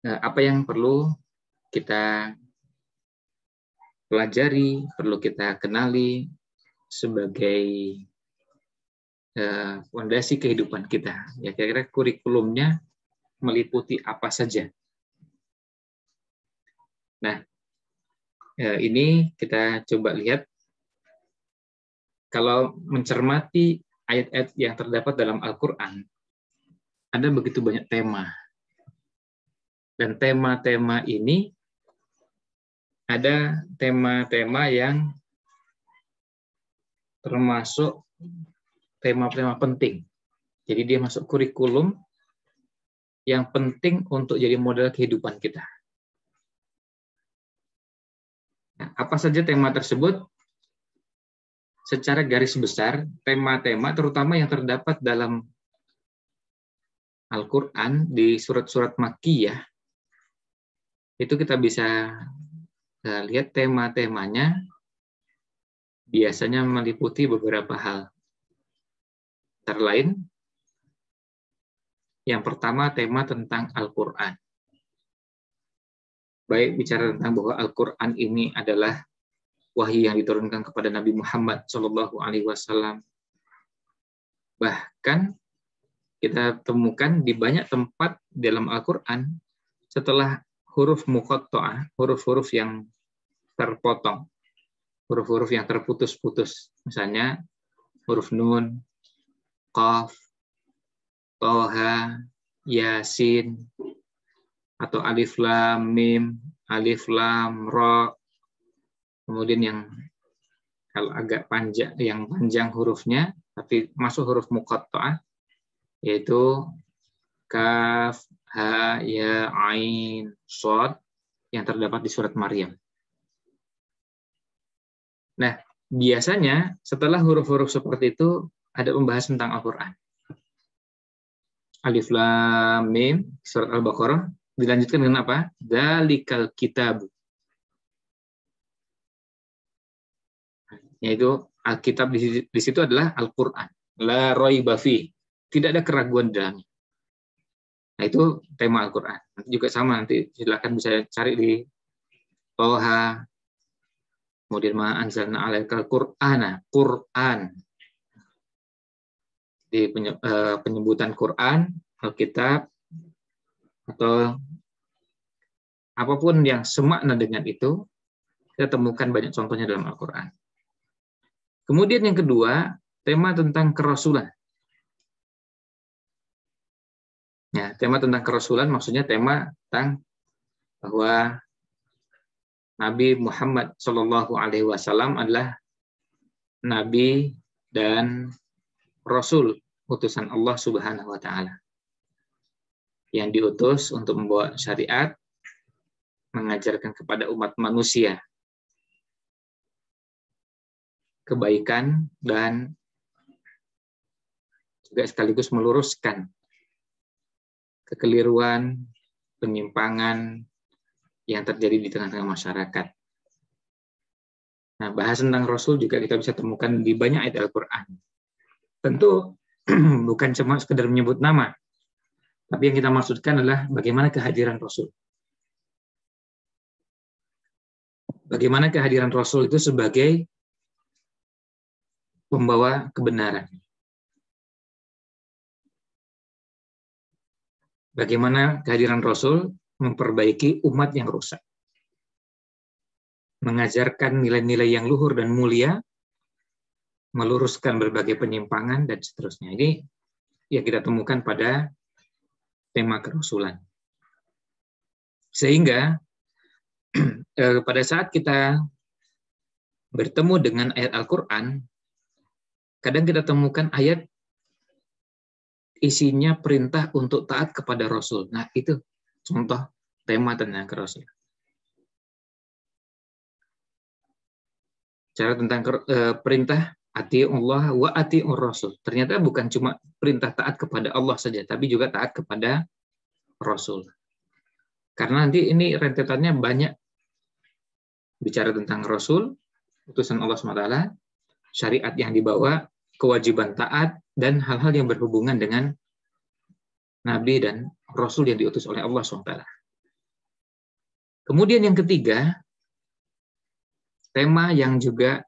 apa yang perlu kita pelajari, perlu kita kenali sebagai fondasi kehidupan kita. Ya, kira-kira kurikulumnya meliputi apa saja. Nah, ini kita coba lihat. Kalau mencermati ayat-ayat yang terdapat dalam Al-Quran, ada begitu banyak tema. Dan tema-tema ini ada tema-tema yang termasuk tema-tema penting. Jadi dia masuk kurikulum yang penting untuk jadi model kehidupan kita. Nah, apa saja tema tersebut? Secara garis besar, tema-tema terutama yang terdapat dalam Al-Quran di surat-surat Makkiyah, itu kita bisa lihat tema-temanya biasanya meliputi beberapa hal. Antara lain, yang pertama tema tentang Al-Quran. Baik bicara tentang bahwa Al-Quran ini adalah wahyu yang diturunkan kepada Nabi Muhammad SAW. Bahkan kita temukan di banyak tempat dalam Al-Quran setelah huruf muqatta'ah, huruf-huruf yang terpotong, huruf-huruf yang terputus-putus. Misalnya huruf Nun, Qaf, Toha, Yasin, atau Alif Lam Mim, Alif Lam Ra. Kemudian yang kalau agak panjang, yang panjang hurufnya, tapi masuk huruf muqatta'ah, yaitu Kaf, Ha, Ya, Ain, Shad, yang terdapat di surat Maryam. Nah, biasanya setelah huruf-huruf seperti itu, ada pembahasan tentang Al-Quran. Alif Lam Mim, surat Al-Baqarah, dilanjutkan dengan apa? Dzalikal kitab. Yaitu Alkitab di situ adalah Al-Quran. La raiba fi. Tidak ada keraguan di dalamnya. Nah, itu tema Al-Quran. Nanti juga sama, nanti silakan bisa cari di Toha. Kemudian ma anzalna 'alaikal Qur'ana, Quran. Di penyebutan Quran, Alkitab, atau apapun yang semakna dengan itu, kita temukan banyak contohnya dalam Al-Quran. Kemudian yang kedua, tema tentang kerasulan. Ya, tema tentang kerasulan maksudnya tema tentang bahwa Nabi Muhammad SAW adalah Nabi dan Rasul utusan Allah Subhanahu Wa Taala yang diutus untuk membawa syariat, mengajarkan kepada umat manusia kebaikan dan juga sekaligus meluruskan kekeliruan, penyimpangan yang terjadi di tengah-tengah masyarakat. Nah, bahas tentang Rasul juga kita bisa temukan di banyak ayat Al-Quran. Tentu bukan cuma sekedar menyebut nama, tapi yang kita maksudkan adalah bagaimana kehadiran Rasul. Bagaimana kehadiran Rasul itu sebagai pembawa kebenaran. Bagaimana kehadiran Rasul memperbaiki umat yang rusak. Mengajarkan nilai-nilai yang luhur dan mulia, meluruskan berbagai penyimpangan, dan seterusnya. Ini yang kita temukan pada tema kerasulan. Sehingga pada saat kita bertemu dengan ayat Al-Quran, kadang kita temukan ayat isinya perintah untuk taat kepada Rasul. Nah, itu contoh tema tentang kerasulan. Cara tentang perintah ati'ullah wa ati'ur Rasul. Ternyata bukan cuma perintah taat kepada Allah saja, tapi juga taat kepada Rasul. Karena nanti ini rentetannya banyak. Bicara tentang Rasul, utusan Allah SWT, syariat yang dibawa, kewajiban taat, dan hal-hal yang berhubungan dengan Nabi dan Rasul yang diutus oleh Allah SWT. Kemudian yang ketiga, tema yang juga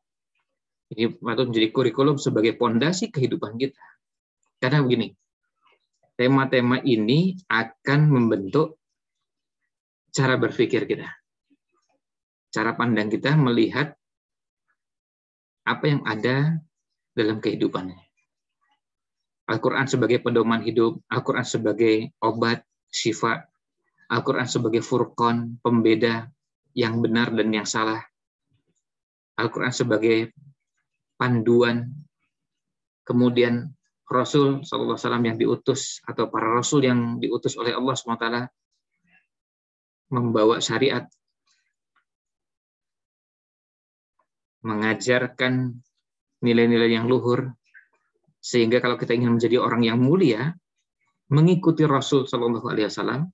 ini patut menjadi kurikulum sebagai pondasi kehidupan kita. Karena begini, tema-tema ini akan membentuk cara berpikir kita. Cara pandang kita melihat apa yang ada dalam kehidupannya. Al-Quran sebagai pedoman hidup, Al-Quran sebagai obat, syifa, Al-Quran sebagai furqan, pembeda yang benar dan yang salah, Al-Quran sebagai panduan, kemudian Rasul SAW yang diutus, atau para Rasul yang diutus oleh Allah SWT membawa syariat, mengajarkan nilai-nilai yang luhur, sehingga kalau kita ingin menjadi orang yang mulia, mengikuti Rasul SAW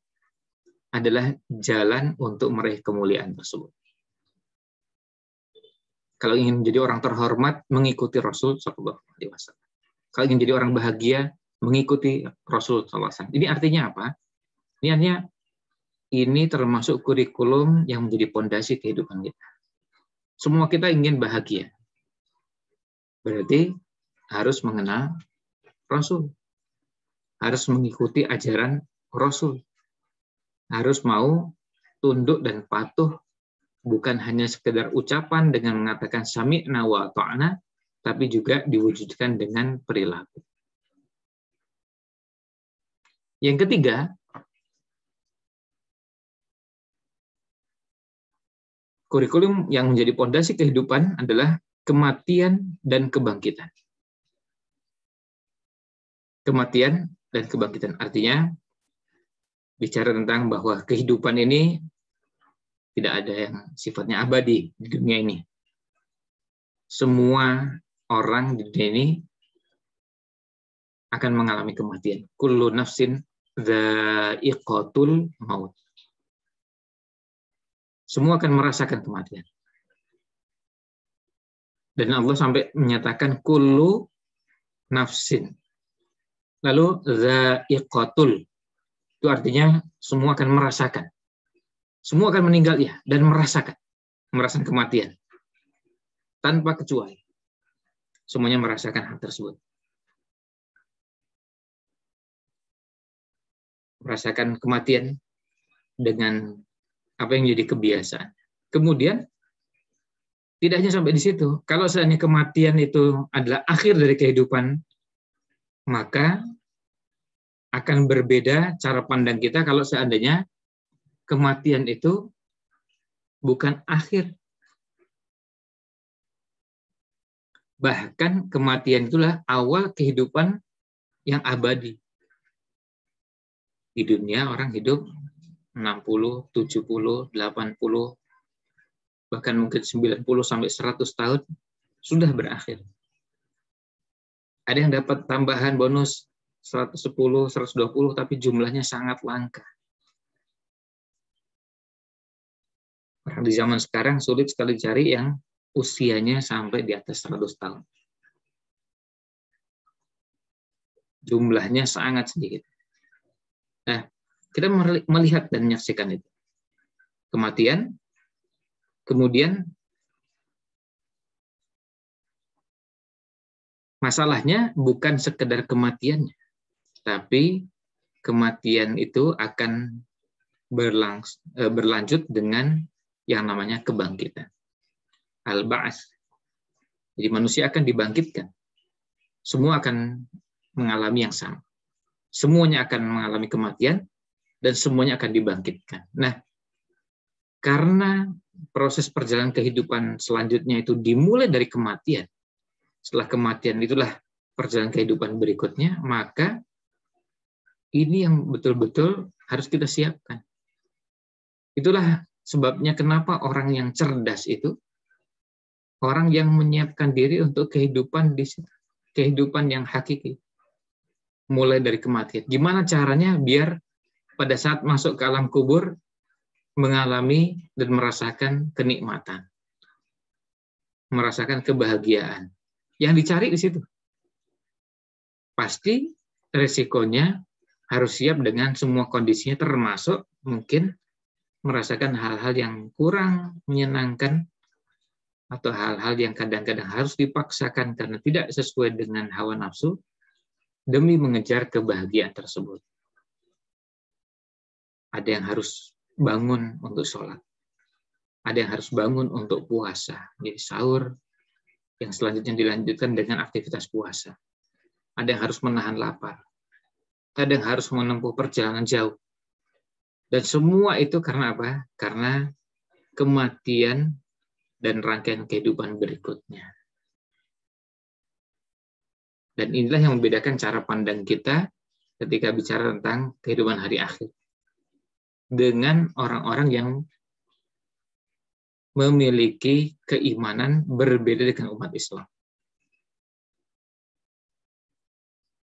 adalah jalan untuk meraih kemuliaan tersebut. Kalau ingin menjadi orang terhormat, mengikuti Rasul SAW. Kalau ingin jadi orang bahagia, mengikuti Rasul SAW. Ini artinya apa? Ini artinya ini termasuk kurikulum yang menjadi pondasi kehidupan kita. Semua kita ingin bahagia. Berarti harus mengenal Rasul. Harus mengikuti ajaran Rasul. Harus mau tunduk dan patuh, bukan hanya sekedar ucapan dengan mengatakan sami'na wa ta'na, tapi juga diwujudkan dengan perilaku. Yang ketiga, kurikulum yang menjadi pondasi kehidupan adalah kematian dan kebangkitan. Kematian dan kebangkitan artinya bicara tentang bahwa kehidupan ini tidak ada yang sifatnya abadi di dunia ini. Semua orang di dunia ini akan mengalami kematian. Kullu nafsin dha'iqatul maut. Semua akan merasakan kematian. Dan Allah sampai menyatakan kullu nafsin. Lalu dha'iqatul. Itu artinya semua akan merasakan. Semua akan meninggal ya dan merasakan kematian. Tanpa kecuali. Semuanya merasakan hal tersebut. Merasakan kematian dengan apa yang menjadi kebiasaan. Kemudian, tidak hanya sampai di situ. Kalau seandainya kematian itu adalah akhir dari kehidupan, maka akan berbeda cara pandang kita kalau seandainya kematian itu bukan akhir. Bahkan kematian itulah awal kehidupan yang abadi. Di dunia orang hidup 60, 70, 80, bahkan mungkin 90 sampai 100 tahun sudah berakhir. Ada yang dapat tambahan bonus 110, 120, tapi jumlahnya sangat langka. Orang di zaman sekarang sulit sekali cari yang usianya sampai di atas 100 tahun. Jumlahnya sangat sedikit. Nah, kita melihat dan menyaksikan itu. Kematian, kemudian masalahnya bukan sekedar kematiannya, tapi kematian itu akan berlanjut dengan yang namanya kebangkitan. Al-Ba'ats. Jadi manusia akan dibangkitkan. Semua akan mengalami yang sama. Semuanya akan mengalami kematian dan semuanya akan dibangkitkan. Nah, karena proses perjalanan kehidupan selanjutnya itu dimulai dari kematian, setelah kematian itulah perjalanan kehidupan berikutnya, maka ini yang betul-betul harus kita siapkan. Itulah sebabnya kenapa orang yang cerdas itu orang yang menyiapkan diri untuk kehidupan di situ, kehidupan yang hakiki. Mulai dari kematian. Gimana caranya biar pada saat masuk ke alam kubur mengalami dan merasakan kenikmatan. Merasakan kebahagiaan. Yang dicari di situ. Pasti resikonya harus siap dengan semua kondisinya, termasuk mungkin merasakan hal-hal yang kurang menyenangkan atau hal-hal yang kadang-kadang harus dipaksakan karena tidak sesuai dengan hawa nafsu demi mengejar kebahagiaan tersebut. Ada yang harus bangun untuk sholat. Ada yang harus bangun untuk puasa. Jadi sahur yang selanjutnya dilanjutkan dengan aktivitas puasa. Ada yang harus menahan lapar. Ada yang harus menempuh perjalanan jauh. Dan semua itu karena apa? Karena kematian dan rangkaian kehidupan berikutnya. Dan inilah yang membedakan cara pandang kita ketika bicara tentang kehidupan hari akhir dengan orang-orang yang memiliki keimanan berbeda dengan umat Islam.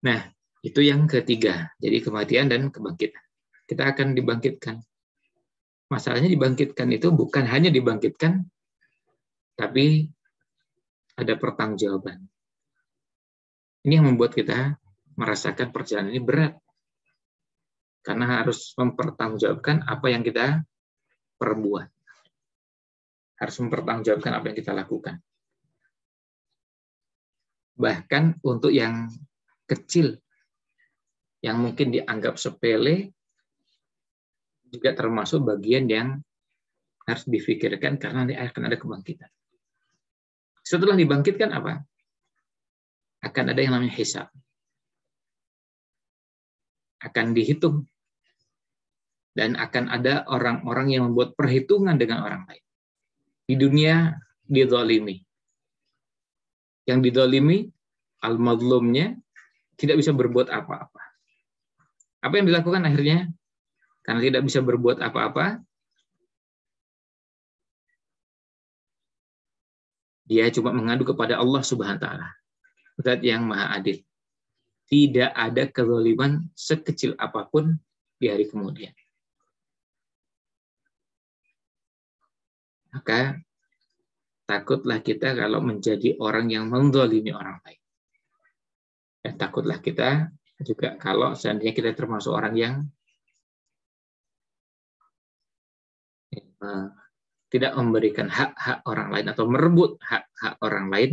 Nah, itu yang ketiga. Jadi kematian dan kebangkitan. Kita akan dibangkitkan. Masalahnya dibangkitkan itu bukan hanya dibangkitkan, tapi ada pertanggungjawaban. Ini yang membuat kita merasakan perjalanan ini berat. Karena harus mempertanggungjawabkan apa yang kita perbuat. Harus mempertanggungjawabkan apa yang kita lakukan. Bahkan untuk yang kecil, yang mungkin dianggap sepele, juga termasuk bagian yang harus difikirkan karena nanti akan ada kebangkitan. Setelah dibangkitkan apa? Akan ada yang namanya hisab. Akan dihitung. Dan akan ada orang-orang yang membuat perhitungan dengan orang lain. Di dunia dizalimi. Yang dizalimi, al-mazlumnya, tidak bisa berbuat apa-apa. Apa yang dilakukan akhirnya? Karena tidak bisa berbuat apa-apa, dia cuma mengadu kepada Allah Subhanahu wa taala, Zat yang Maha Adil. Tidak ada kezaliman sekecil apapun di hari kemudian. Maka takutlah kita kalau menjadi orang yang menzalimi orang lain. Dan takutlah kita juga kalau seandainya kita termasuk orang yang tidak memberikan hak-hak orang lain atau merebut hak-hak orang lain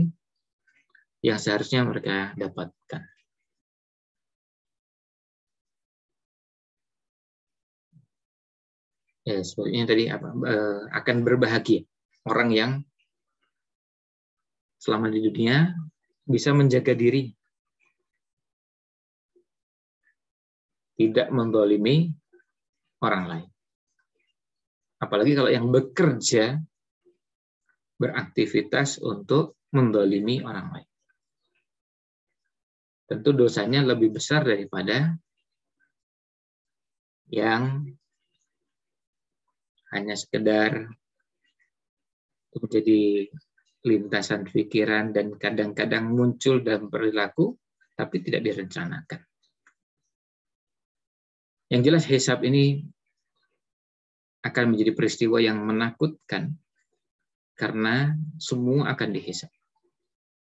yang seharusnya mereka dapatkan. Ya, sebetulnya tadi akan berbahagia orang yang selama di dunia bisa menjaga diri, tidak menzalimi orang lain. Apalagi kalau yang bekerja, beraktivitas untuk menzalimi orang lain. Tentu dosanya lebih besar daripada yang hanya sekedar menjadi lintasan pikiran dan kadang-kadang muncul dalam perilaku, tapi tidak direncanakan. Yang jelas hisab ini akan menjadi peristiwa yang menakutkan karena semua akan dihisab.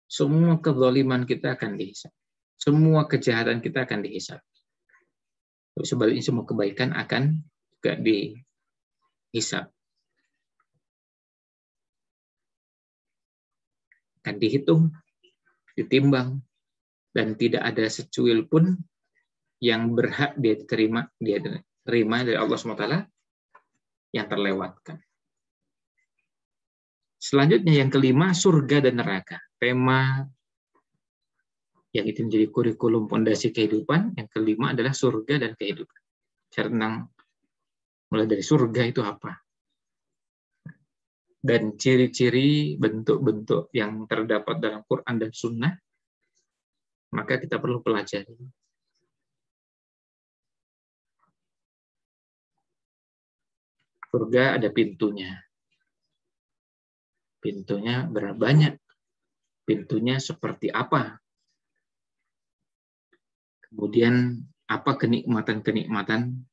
Semua kezaliman kita akan dihisab. Semua kejahatan kita akan dihisab. Sebaliknya semua kebaikan akan juga dihisab. Akan dihitung, ditimbang, dan tidak ada secuil pun yang berhak dia terima dari Allah SWT yang terlewatkan. Selanjutnya yang kelima, surga dan neraka. Tema yang itu menjadi kurikulum fondasi kehidupan. Yang kelima adalah surga dan kehidupan. Tentang mulai dari surga itu apa? Dan ciri-ciri bentuk-bentuk yang terdapat dalam Quran dan Sunnah, maka kita perlu pelajari. Surga ada pintunya. Pintunya berapa banyak? Pintunya seperti apa? Kemudian apa kenikmatan-kenikmatan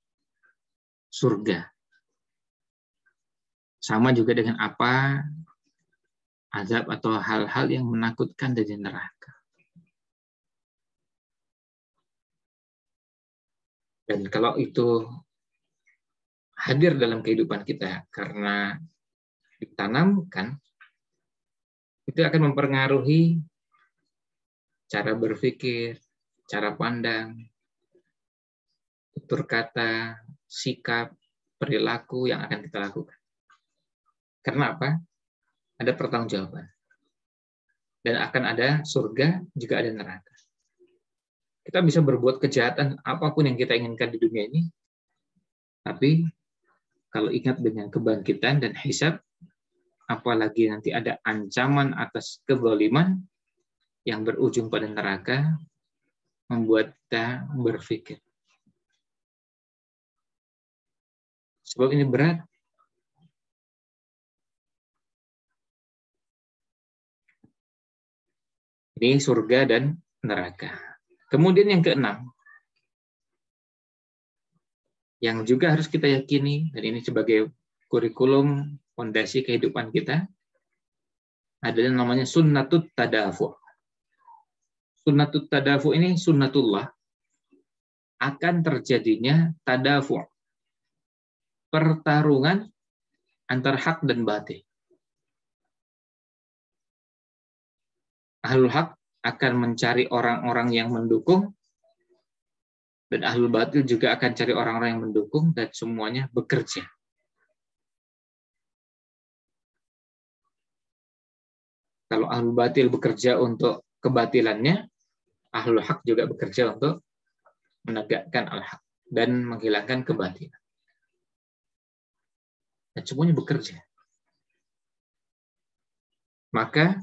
surga? Sama juga dengan apa azab atau hal-hal yang menakutkan dari neraka. Dan kalau itu hadir dalam kehidupan kita karena ditanamkan, itu akan mempengaruhi cara berpikir, cara pandang, tutur kata, sikap, perilaku yang akan kita lakukan. Karena apa? Ada pertanggungjawaban. Dan akan ada surga, juga ada neraka. Kita bisa berbuat kejahatan apapun yang kita inginkan di dunia ini, tapi kalau ingat dengan kebangkitan dan hisab, apalagi nanti ada ancaman atas kezaliman yang berujung pada neraka, membuat kita berpikir. Sebab ini berat. Ini surga dan neraka. Kemudian yang keenam, yang juga harus kita yakini, dan ini sebagai kurikulum fondasi kehidupan kita, adalah namanya sunnatut tadafu. Sunnatut tadafu ini sunnatullah, akan terjadinya tadafu, pertarungan antara hak dan batil. Ahlul hak akan mencari orang-orang yang mendukung, dan ahlul batil juga akan cari orang-orang yang mendukung, dan semuanya bekerja. Kalau ahlul batil bekerja untuk kebatilannya, ahlul hak juga bekerja untuk menegakkan al-haq dan menghilangkan kebatilan. Dan semuanya bekerja. Maka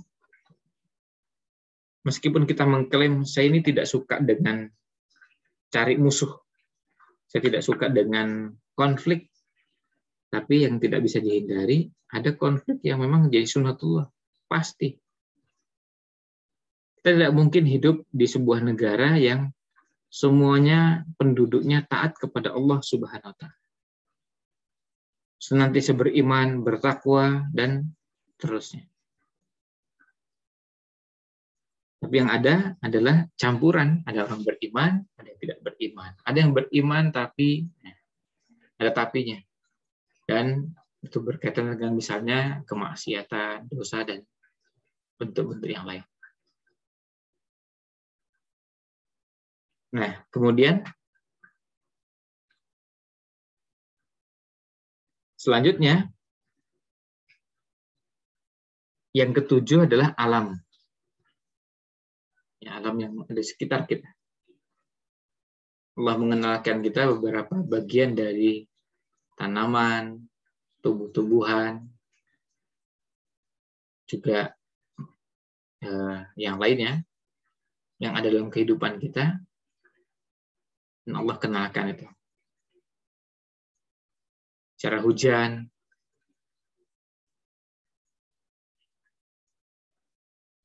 meskipun kita mengklaim saya ini tidak suka dengan cari musuh, saya tidak suka dengan konflik, tapi yang tidak bisa dihindari, ada konflik yang memang jadi sunnatullah. Pasti. Kita tidak mungkin hidup di sebuah negara yang semuanya penduduknya taat kepada Allah Subhanahu wa Ta'ala. Senantiasa beriman, bertakwa, dan terusnya. Tapi yang ada adalah campuran. Ada orang beriman, ada yang tidak beriman. Ada yang beriman tapi ada tapinya. Dan itu berkaitan dengan misalnya kemaksiatan, dosa, dan bentuk-bentuk yang lain. Nah, kemudian selanjutnya yang ketujuh adalah alam. Ya, alam yang ada di sekitar kita. Allah mengenalkan kita beberapa bagian dari tanaman, tumbuh-tumbuhan, juga yang lainnya yang ada dalam kehidupan kita. Dan Allah kenalkan itu. Cara hujan,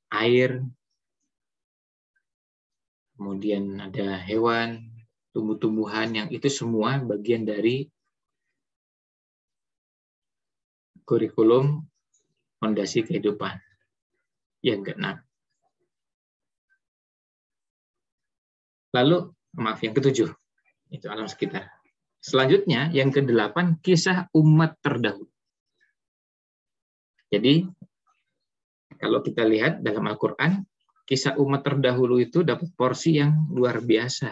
air, kemudian ada hewan, tumbuh-tumbuhan, yang itu semua bagian dari kurikulum fondasi kehidupan. Yang keenam. Lalu, maaf, yang ketujuh. Itu alam sekitar. Selanjutnya, yang kedelapan, kisah umat terdahulu. Jadi, kalau kita lihat dalam Al-Quran, kisah umat terdahulu itu dapat porsi yang luar biasa.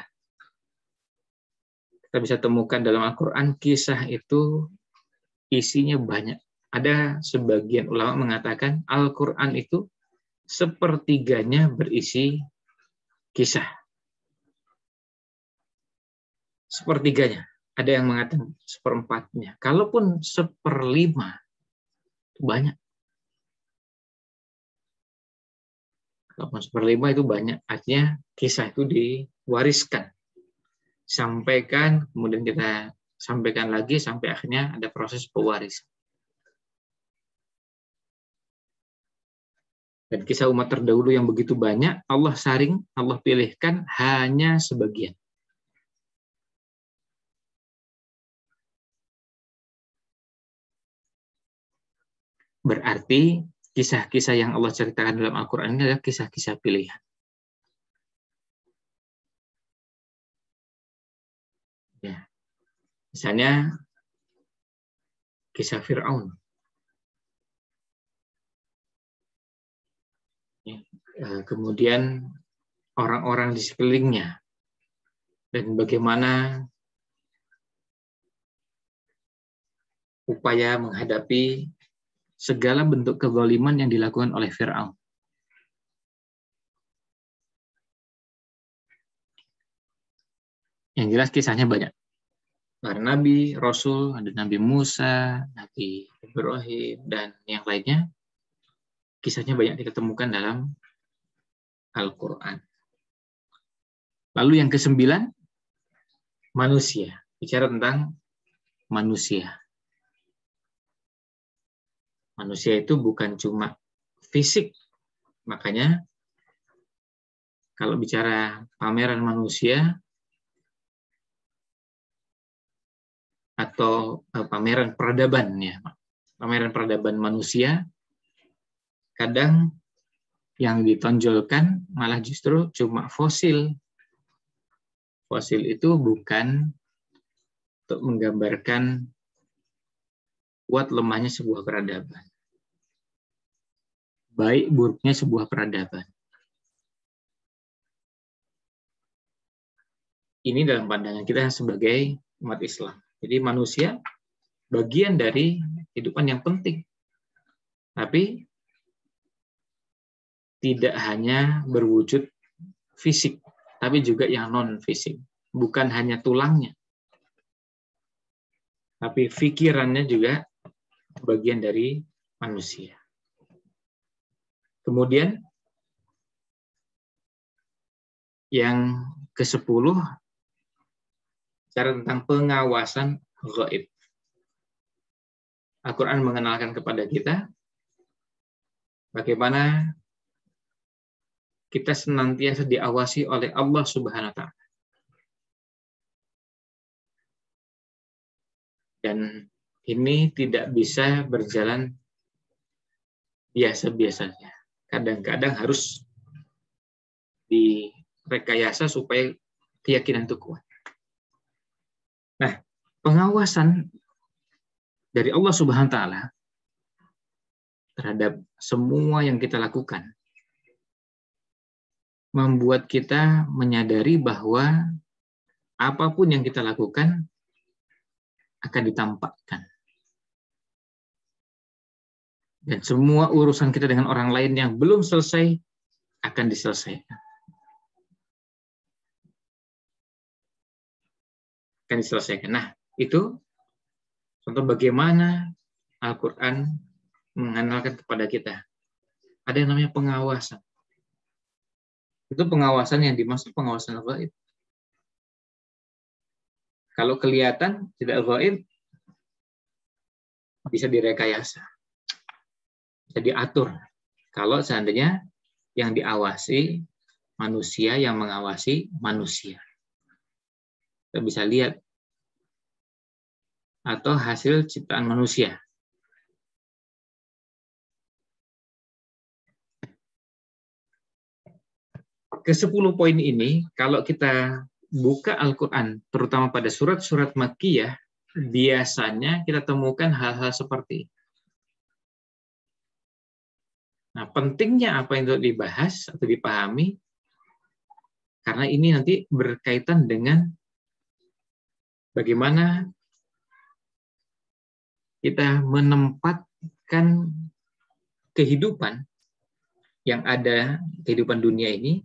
Kita bisa temukan dalam Al-Quran, kisah itu isinya banyak. Ada sebagian ulama mengatakan, Al-Quran itu sepertiganya berisi kisah. Sepertiganya. Ada yang mengatakan seperempatnya. Kalaupun seperlima, itu banyak. Kalaupun seperlima itu banyak. Artinya kisah itu diwariskan. Sampaikan, kemudian kita sampaikan lagi, sampai akhirnya ada proses pewarisan. Dan kisah umat terdahulu yang begitu banyak, Allah saring, Allah pilihkan hanya sebagian. Berarti kisah-kisah yang Allah ceritakan dalam Al-Quran ini adalah kisah-kisah pilihan. Ya. Misalnya kisah Fir'aun. Kemudian orang-orang di sekelilingnya, dan bagaimana upaya menghadapi segala bentuk kezaliman yang dilakukan oleh Fir'aun. Yang jelas kisahnya banyak. Para nabi, rasul, ada Nabi Musa, Nabi Ibrahim, dan yang lainnya. Kisahnya banyak kita temukan dalam Al-Quran. Lalu yang ke-9, manusia. Bicara tentang manusia. Manusia itu bukan cuma fisik. Makanya kalau bicara pameran manusia atau pameran peradaban, ya, pameran peradaban manusia, kadang yang ditonjolkan malah justru cuma fosil. Fosil itu bukan untuk menggambarkan kuat lemahnya sebuah peradaban, baik buruknya sebuah peradaban. Ini dalam pandangan kita sebagai umat Islam. Jadi manusia bagian dari kehidupan yang penting. Tapi tidak hanya berwujud fisik, tapi juga yang non-fisik. Bukan hanya tulangnya, tapi pikirannya juga bagian dari manusia. Kemudian yang ke-10, cara tentang pengawasan gaib. Al-Quran mengenalkan kepada kita bagaimana kita senantiasa diawasi oleh Allah Subhanahu wa Ta'ala. Dan ini tidak bisa berjalan biasa-biasa saja. Kadang-kadang harus direkayasa supaya keyakinan itu kuat. Nah, pengawasan dari Allah Subhanahu wa Ta'ala terhadap semua yang kita lakukan membuat kita menyadari bahwa apapun yang kita lakukan akan ditampakkan. Dan semua urusan kita dengan orang lain yang belum selesai akan diselesaikan. Nah, itu contoh bagaimana Al-Quran mengenalkan kepada kita. Ada yang namanya pengawasan. Itu pengawasan yang dimaksud pengawasan gaib. Kalau kelihatan tidak gaib, bisa direkayasa, bisa diatur. Kalau seandainya yang diawasi manusia, yang mengawasi manusia. Kita bisa lihat, atau hasil ciptaan manusia. Ke-10 poin ini, kalau kita buka Al-Quran, terutama pada surat-surat Makkiyah, biasanya kita temukan hal-hal seperti ini. Nah, pentingnya apa yang dibahas atau dipahami, karena ini nanti berkaitan dengan bagaimana kita menempatkan kehidupan yang ada, kehidupan dunia ini,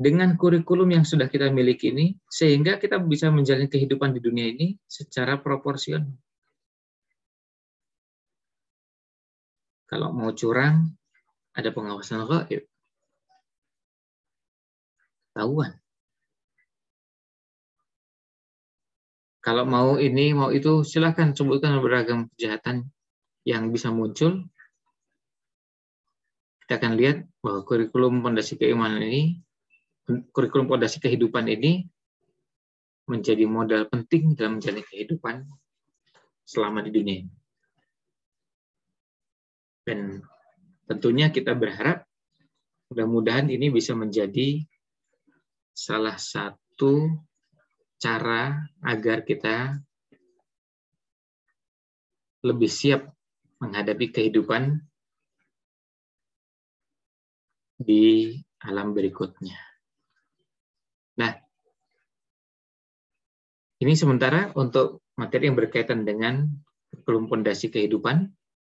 dengan kurikulum yang sudah kita miliki ini, sehingga kita bisa menjalani kehidupan di dunia ini secara proporsional. Kalau mau curang, ada pengawasan gaib. Tahuan. Kalau mau ini, mau itu, silakan sebutkan beragam kejahatan yang bisa muncul. Kita akan lihat bahwa kurikulum pondasi keimanan ini, kurikulum pondasi kehidupan ini menjadi modal penting dalam menjalani kehidupan selama di dunia ini. Dan tentunya kita berharap mudah-mudahan ini bisa menjadi salah satu cara agar kita lebih siap menghadapi kehidupan di alam berikutnya. Nah, ini sementara untuk materi yang berkaitan dengan belum pondasi kehidupan.